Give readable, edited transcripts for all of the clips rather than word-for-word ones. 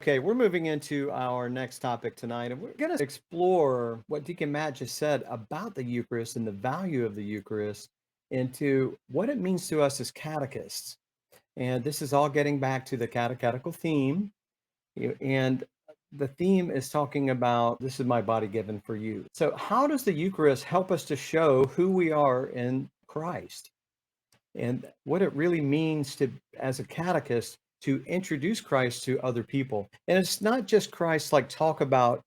Okay, we're moving into our next topic tonight, and we're going to explore what Deacon Matt just said about the Eucharist and the value of the Eucharist into what it means to us as catechists. And this is all getting back to the catechetical theme. And the theme is talking about this is my body given for you. So, how does the Eucharist help us to show who we are in Christ? And what it really means to, as a catechist, to introduce Christ to other people. And it's not just Christ, like talk about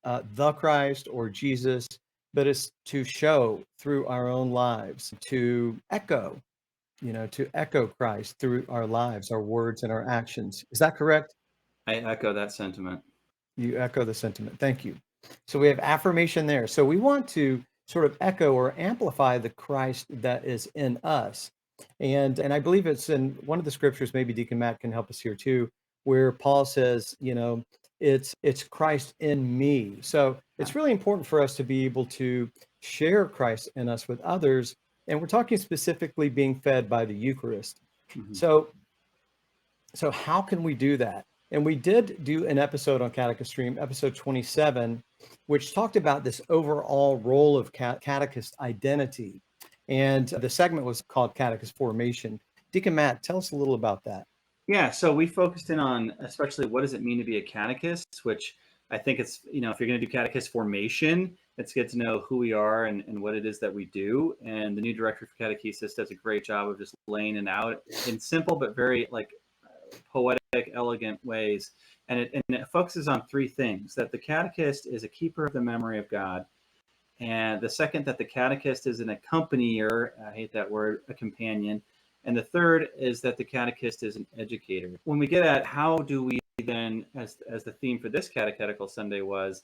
the Christ or Jesus, but it's to show through our own lives, to echo Christ through our lives, our words, and our actions. Is that correct? I echo that sentiment. You echo the sentiment. Thank you. So we have affirmation there. So we want to sort of echo or amplify the Christ that is in us. And I believe it's in one of the scriptures, maybe Deacon Matt can help us here too, where Paul says, it's Christ in me. So it's really important for us to be able to share Christ in us with others. And we're talking specifically being fed by the Eucharist. Mm-hmm. So how can we do that? And we did do an episode on Catechist Stream, episode 27, which talked about this overall role of catechist identity. And the segment was called Catechist Formation. Deacon Matt, tell us a little about that. Yeah, so we focused in on especially what does it mean to be a catechist, which I think it's, if you're going to do catechist formation, it's good to know who we are and what it is that we do. And the new director for catechesis does a great job of just laying it out in simple but very poetic, elegant ways. And it focuses on three things: that the catechist is a keeper of the memory of God. And the second, that the catechist is an accompanier, I hate that word, a companion. And the third is that the catechist is an educator. When we get at how do we then, as the theme for this catechetical Sunday was,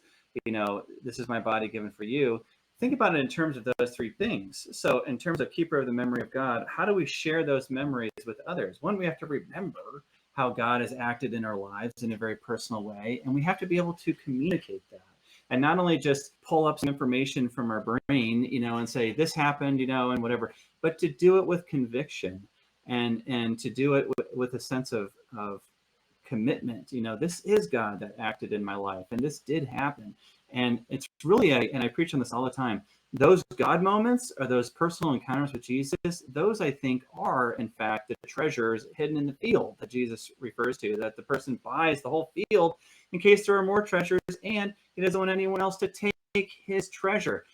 this is my body given for you, think about it in terms of those three things. So in terms of keeper of the memory of God, how do we share those memories with others? One, we have to remember how God has acted in our lives in a very personal way, and we have to be able to communicate that. And not only just pull up some information from our brain, and say this happened, and whatever, but to do it with conviction and to do it with a sense of commitment. This is God that acted in my life, and this did happen. And it's really, and I preach on this all the time, those God moments or those personal encounters with Jesus, those I think are, in fact, the treasures hidden in the field that Jesus refers to, that the person buys the whole field in case there are more treasures, and he doesn't want anyone else to take his treasure.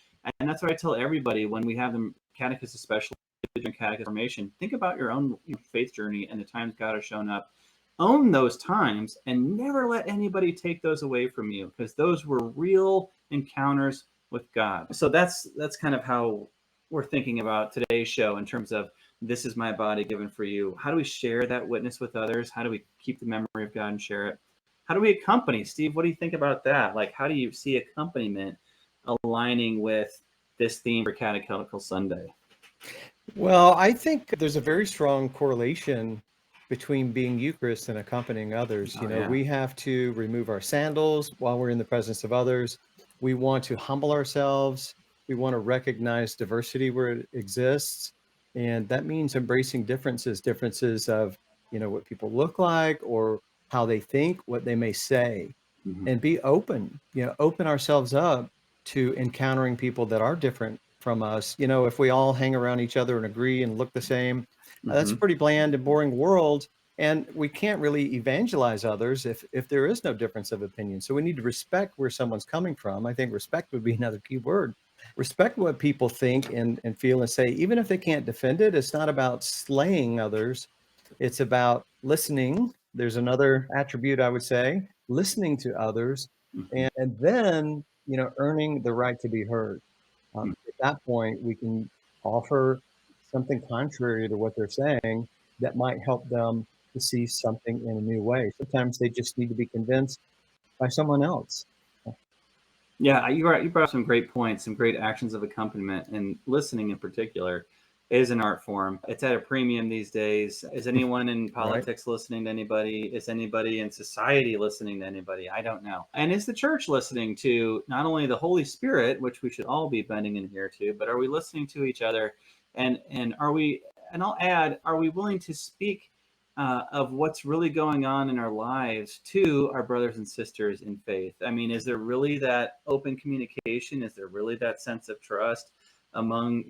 And that's what I tell everybody when we have them, catechists especially, during catechist formation. Think about your own faith journey and the times God has shown up. Own those times and never let anybody take those away from you, because those were real encounters with God. So that's kind of how we're thinking about today's show in terms of this is my body given for you. How do we share that witness with others? How do we keep the memory of God and share it? How do we accompany? Steve, what do you think about that? Like, how do you see accompaniment aligning with this theme for Catechetical Sunday? Well, I think there's a very strong correlation between being Eucharist and accompanying others. We have to remove our sandals while we're in the presence of others. We want to humble ourselves. We want to recognize diversity where it exists. And that means embracing differences of, what people look like or how they think, what they may say, and be open, open ourselves up to encountering people that are different from us. If we all hang around each other and agree and look the same, that's a pretty bland and boring world. And we can't really evangelize others if there is no difference of opinion. So we need to respect where someone's coming from. I think respect would be another key word. Respect what people think and feel and say, even if they can't defend it. It's not about slaying others. It's about listening. There's another attribute I would say, listening to others, and then, earning the right to be heard. At that point, we can offer something contrary to what they're saying that might help them to see something in a new way. Sometimes they just need to be convinced by someone else. Yeah, you brought up some great points, some great actions of accompaniment, and listening in particular is an art form. It's at a premium these days. Is anyone in politics listening to anybody? Is anybody in society listening to anybody? I don't know. And is the church listening to not only the Holy Spirit, which we should all be bending an ear to, but are we listening to each other? And are we, and I'll add, are we willing to speak of what's really going on in our lives to our brothers and sisters in faith. I mean, is there really that open communication? Is there really that sense of trust among,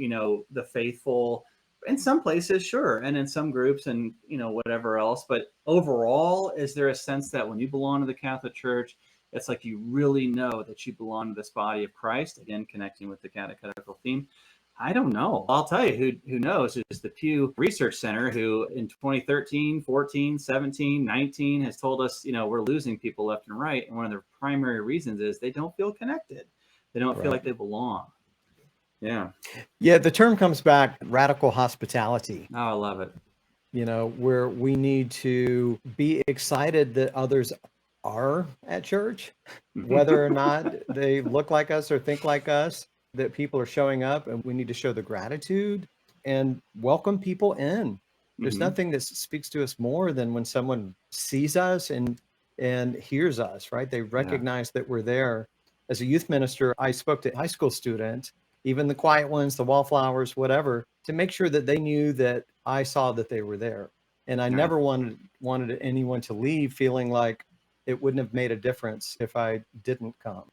the faithful? In some places, sure, and in some groups, and whatever else. But overall, is there a sense that when you belong to the Catholic Church, it's like you really know that you belong to this body of Christ? Again, connecting with the catechetical theme. I don't know. I'll tell you who knows is the Pew Research Center, who in 2013, 14, 17, 19 has told us, we're losing people left and right. And one of the primary reasons is they don't feel connected. They don't feel like they belong. Yeah. Yeah, the term comes back, radical hospitality. Oh, I love it. Where we need to be excited that others are at church, whether or not they look like us or think like us, that people are showing up, and we need to show the gratitude and welcome people in. There's nothing that speaks to us more than when someone sees us and hears us, right? They recognize that we're there. As a youth minister, I spoke to high school students, even the quiet ones, the wallflowers, whatever, to make sure that they knew that I saw that they were there. And I never wanted anyone to leave feeling like it wouldn't have made a difference if I didn't come.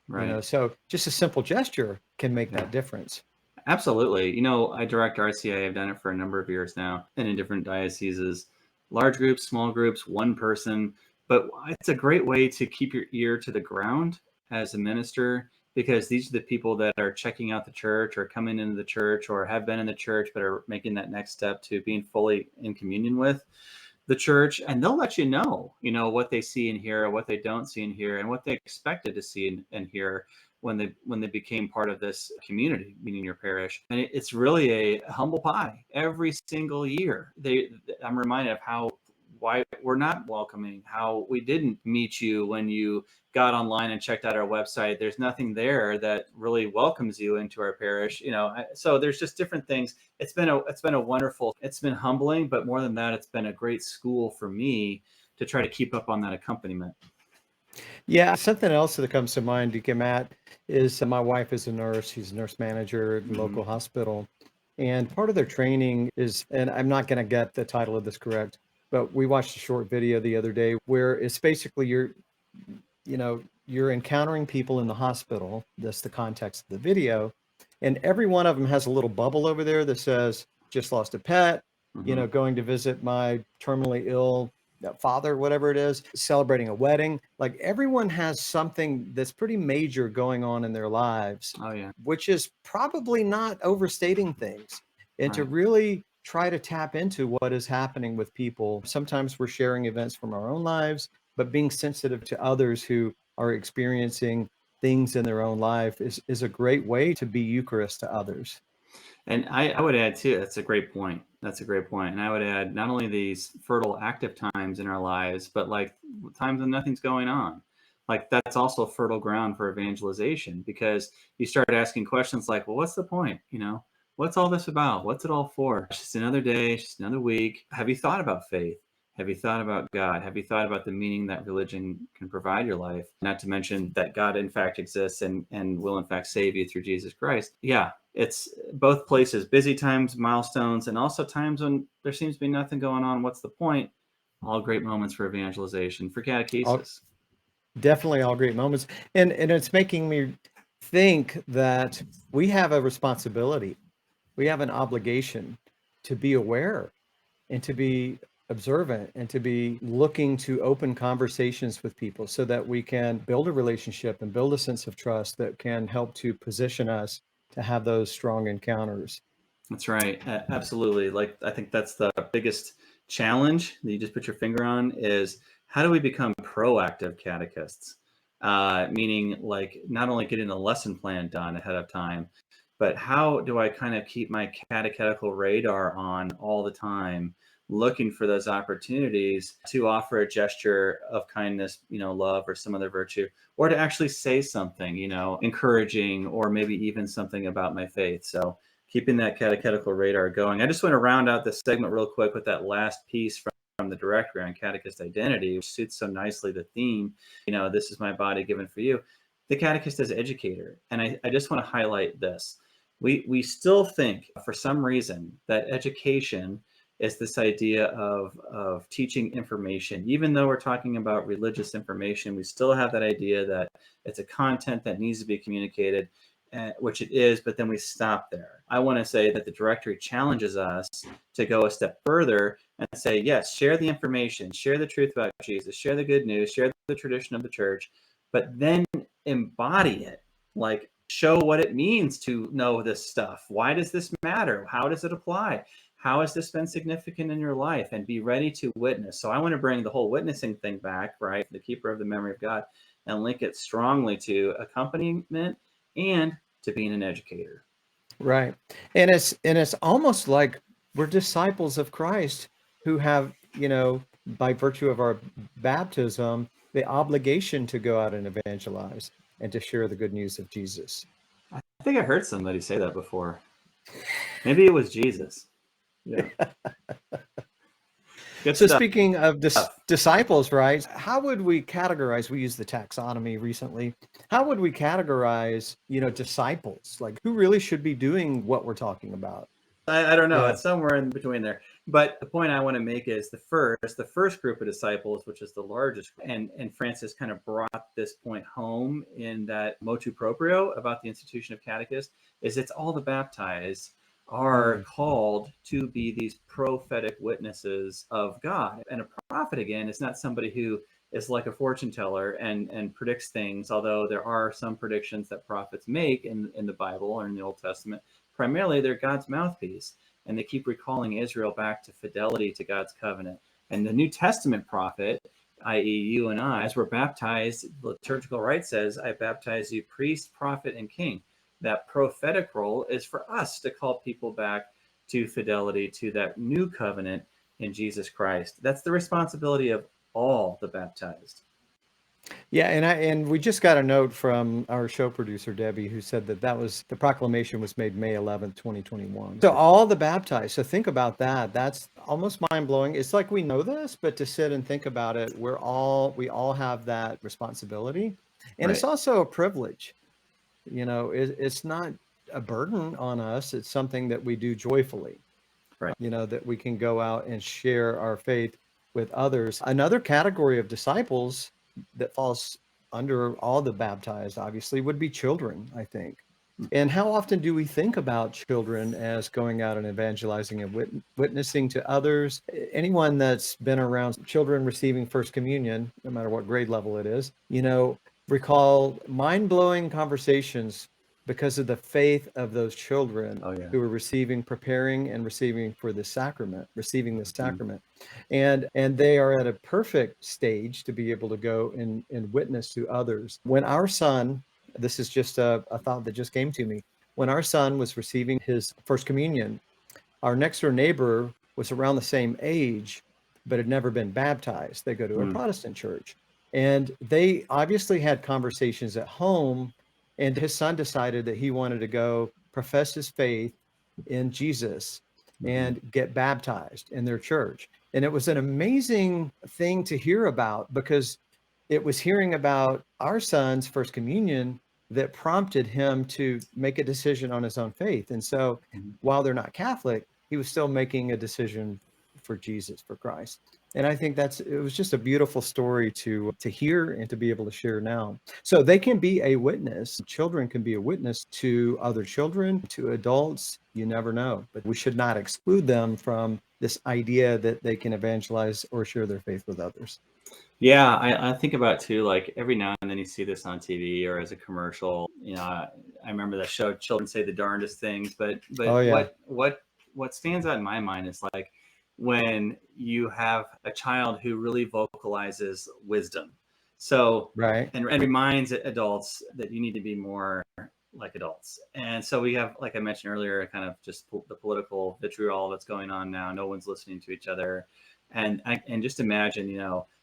Right. So just a simple gesture can make that difference. Absolutely. I direct RCA. I've done it for a number of years now, and in different dioceses, large groups, small groups, one person. But it's a great way to keep your ear to the ground as a minister, because these are the people that are checking out the church or coming into the church or have been in the church, but are making that next step to being fully in communion with the church. And they'll let you know, what they see and hear, what they don't see and hear, and what they expected to see and hear when they became part of this community, meaning your parish. And it's really a humble pie every single year. I'm reminded of why we're not welcoming, how we didn't meet you when you got online and checked out our website. There's nothing there that really welcomes you into our parish. So there's just different things. It's been a wonderful, it's been humbling, but more than that, it's been a great school for me to try to keep up on that accompaniment. Yeah, something else that comes to mind, Deacon Matt, is my wife is a nurse. She's a nurse manager at a local hospital. And part of their training is, and I'm not going to get the title of this correct, but we watched a short video the other day where it's basically you're encountering people in the hospital. That's the context of the video. And every one of them has a little bubble over there that says, just lost a pet, going to visit my terminally ill father, whatever it is, celebrating a wedding. Like everyone has something that's pretty major going on in their lives, which is probably not overstating things. And to really try to tap into what is happening with people. Sometimes we're sharing events from our own lives, but being sensitive to others who are experiencing things in their own life is a great way to be Eucharist to others. And I would add too, that's a great point. That's a great point. And I would add not only these fertile active times in our lives, but like times when nothing's going on. Like that's also fertile ground for evangelization, because you start asking questions like, well, what's the point? What's all this about? What's it all for? It's just another day, it's just another week. Have you thought about faith? Have you thought about God? Have you thought about the meaning that religion can provide your life? Not to mention that God in fact exists and will in fact save you through Jesus Christ. Yeah, it's both places, busy times, milestones, and also times when there seems to be nothing going on. What's the point? All great moments for evangelization, for catechesis. Definitely all great moments. And it's making me think that we have a responsibility. We have an obligation to be aware and to be observant and to be looking to open conversations with people so that we can build a relationship and build a sense of trust that can help to position us to have those strong encounters. That's right. Absolutely. Like, I think that's the biggest challenge that you just put your finger on is how do we become proactive catechists? Meaning like not only getting the lesson plan done ahead of time, but how do I kind of keep my catechetical radar on all the time, looking for those opportunities to offer a gesture of kindness, love or some other virtue, or to actually say something, encouraging, or maybe even something about my faith. So keeping that catechetical radar going. I just want to round out this segment real quick with that last piece from the directory on catechist identity, which suits so nicely the theme, this is my body given for you. The catechist as educator. And I just want to highlight this. We still think for some reason that education is this idea of teaching information. Even though we're talking about religious information, we still have that idea that it's a content that needs to be communicated, which it is, but then we stop there. I want to say that the directory challenges us to go a step further and say, yes, share the information, share the truth about Jesus, share the good news, share the tradition of the church, but then embody it. Like, show what it means to know this stuff. Why does this matter? How does it apply? How has this been significant in your life? And be ready to witness. So I want to bring the whole witnessing thing back, right? The keeper of the memory of God, and link it strongly to accompaniment and to being an educator. Right. And it's almost like we're disciples of Christ who have, by virtue of our baptism, the obligation to go out and evangelize and to share the good news of Jesus. I think I heard somebody say that before. Maybe it was Jesus. Yeah. So speaking of disciples, right? How would we categorize? We used the taxonomy recently. How would we categorize, disciples? Like, who really should be doing what we're talking about? I don't know. Yeah. It's somewhere in between there. But the point I want to make is the first group of disciples, which is the largest, and Francis kind of brought this point home in that motu proprio about the institution of catechists, is it's all the baptized are called to be these prophetic witnesses of God. And a prophet, again, is not somebody who is like a fortune teller and predicts things, although there are some predictions that prophets make in the Bible or in the Old Testament. Primarily, they're God's mouthpiece, and they keep recalling Israel back to fidelity to God's covenant. And the New Testament prophet, i.e. you and I, as we're baptized, the liturgical rite says, I baptize you priest, prophet, and king. That prophetic role is for us to call people back to fidelity to that new covenant in Jesus Christ. That's the responsibility of all the baptized. Yeah, and we just got a note from our show producer Debbie, who said that was the proclamation was made May 11th, 2021. So all the baptized. So think about that. That's almost mind blowing. It's like we know this, but to sit and think about it, we all have that responsibility, and It's also a privilege. It's not a burden on us. It's something that we do joyfully. Right. That we can go out and share our faith with others. Another category of disciples that falls under all the baptized, obviously, would be children, I think. And how often do we think about children as going out and evangelizing and witnessing to others? Anyone that's been around children receiving First Communion, no matter what grade level it is, recall mind-blowing conversations because of the faith of those children who are preparing and receiving for the sacrament, receiving the sacrament. And they are at a perfect stage to be able to go and witness to others. When our son, this is just a thought that just came to me, when our son was receiving his First Communion, our next door neighbor was around the same age, but had never been baptized. They go to a Protestant church. And they obviously had conversations at home, and his son decided that he wanted to go profess his faith in Jesus and get baptized in their church. And it was an amazing thing to hear about, because it was hearing about our son's First Communion that prompted him to make a decision on his own faith. And so while they're not Catholic, he was still making a decision for Jesus, for Christ. And I think it was just a beautiful story to hear and to be able to share now. So they can be a witness. Children can be a witness to other children, to adults. You never know. But we should not exclude them from this idea that they can evangelize or share their faith with others. Yeah, I think about too, like every now and then you see this on TV or as a commercial. I remember that show, children say the darndest things, but what stands out in my mind is like when you have a child who really vocalizes wisdom. So right. And reminds adults that you need to be more like adults. And so we have, like I mentioned earlier, kind of just the political vitriol that's going on now. No one's listening to each other. And just imagine,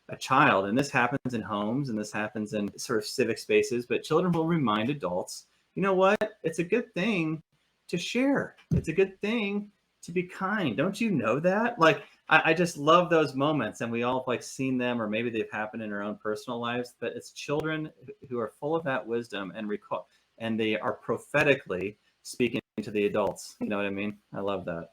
a child, and this happens in homes and this happens in sort of civic spaces, but children will remind adults, you know what? It's a good thing to share. It's a good thing to be kind. Don't you know that? Like, I just love those moments, and we all have like seen them, or maybe they've happened in our own personal lives, but it's children who are full of that wisdom and recall, and they are prophetically speaking to the adults. You know what I mean? I love that.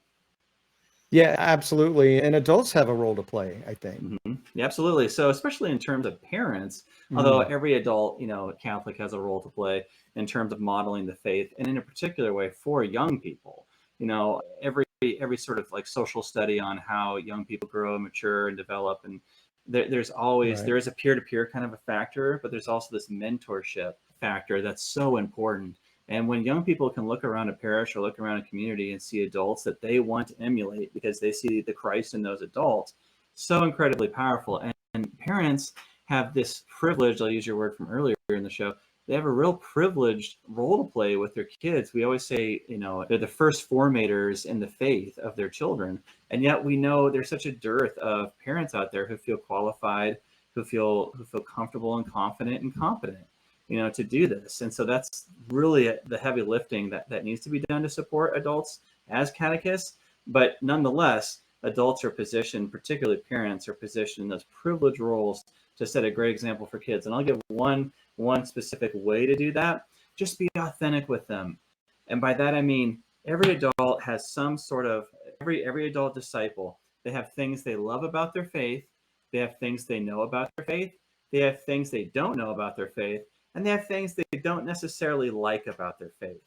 Yeah, absolutely. And adults have a role to play, I think. Yeah, absolutely. So especially in terms of parents, although every adult, Catholic has a role to play in terms of modeling the faith, and in a particular way for young people. Every sort of like social study on how young people grow and mature and develop, and there's always Right. there is a peer-to-peer kind of a factor, but there's also this mentorship factor that's so important. And when young people can look around a parish or look around a community and see adults that they want to emulate because they see the Christ in those adults, so incredibly powerful. And parents have this privilege, I'll use your word from earlier in the show, they have a real privileged role to play with their kids. We always say, they're the first formators in the faith of their children. And yet we know there's such a dearth of parents out there who feel qualified, who feel comfortable and confident and competent, to do this. And so that's really the heavy lifting that needs to be done to support adults as catechists. But nonetheless, adults are positioned, particularly parents, are positioned in those privileged roles to set a great example for kids. And I'll give one specific way to do that. Just be authentic with them. And by that I mean every adult has some sort of every adult disciple, they have things they love about their faith, they have things they know about their faith, they have things they don't know about their faith, and they have things they don't necessarily like about their faith.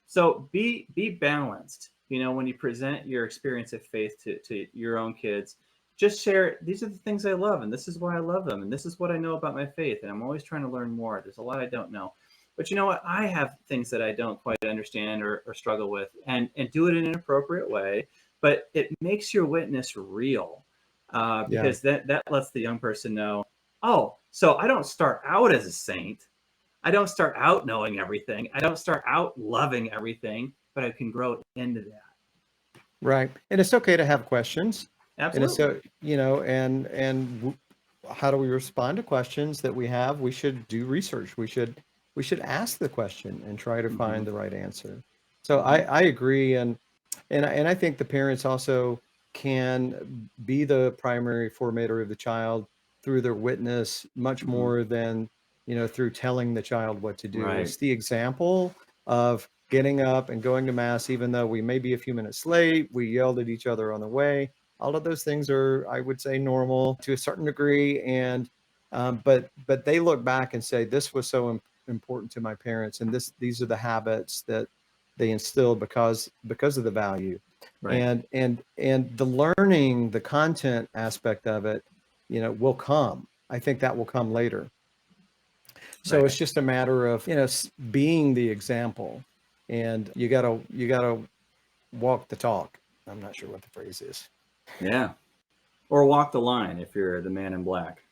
So be balanced. When you present your experience of faith to your own kids, just share, these are the things I love, and this is why I love them, and this is what I know about my faith, and I'm always trying to learn more. There's a lot I don't know. But you know what? I have things that I don't quite understand or struggle with, and do it in an appropriate way. But it makes your witness real, because that lets the young person know, oh, so I don't start out as a saint. I don't start out knowing everything. I don't start out loving everything, but I can grow into that. Right. And it's okay to have questions. And it's Absolutely. so, how do we respond to questions that we have? We should do research. We should ask the question and try to find the right answer. So I agree. And I think the parents also can be the primary formator of the child through their witness much more than, through telling the child what to do. Right. It's the example of getting up and going to mass, even though we may be a few minutes late, we yelled at each other on the way. All of those things are, I would say, normal to a certain degree. And but they look back and say, this was so important to my parents, and these are the habits that they instilled because of the value. Right. And the learning, the content aspect of it, will come. I think that will come later. So it's Right. just a matter of, being the example, and you gotta walk the talk. I'm not sure what the phrase is. Yeah. Or walk the line if you're the man in black.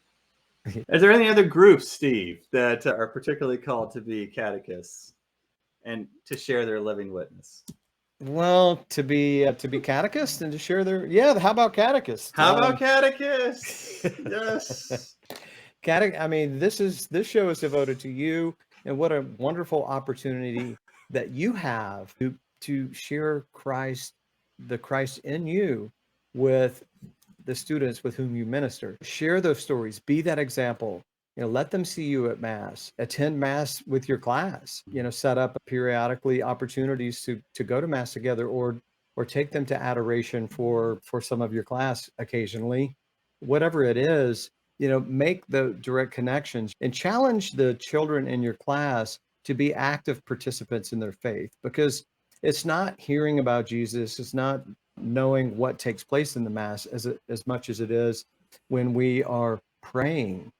Is there any other groups, Steve, that are particularly called to be catechists and to share their living witness? Well, to be catechist and to share their, how about catechist? How about catechists? Yes. I mean, this show is devoted to you, and what a wonderful opportunity that you have to share Christ, the Christ in you, with the students with whom you minister. Share those stories, be that example. Let them see you at mass, attend mass with your class, set up periodically opportunities to go to mass together, or take them to adoration for some of your class occasionally, whatever it is. Make the direct connections and challenge the children in your class to be active participants in their faith, because it's not hearing about Jesus, it's not knowing what takes place in the mass as much as it is when we are praying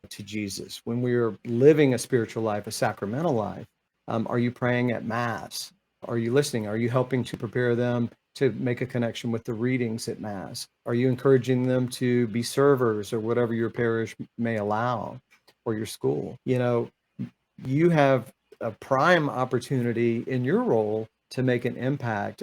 to Jesus, when we are living a spiritual life, a sacramental life. Are you praying at mass? Are you listening? Are you helping to prepare them to make a connection with the readings at mass? Are you encouraging them to be servers or whatever your parish may allow, or your school? You have a prime opportunity in your role to make an impact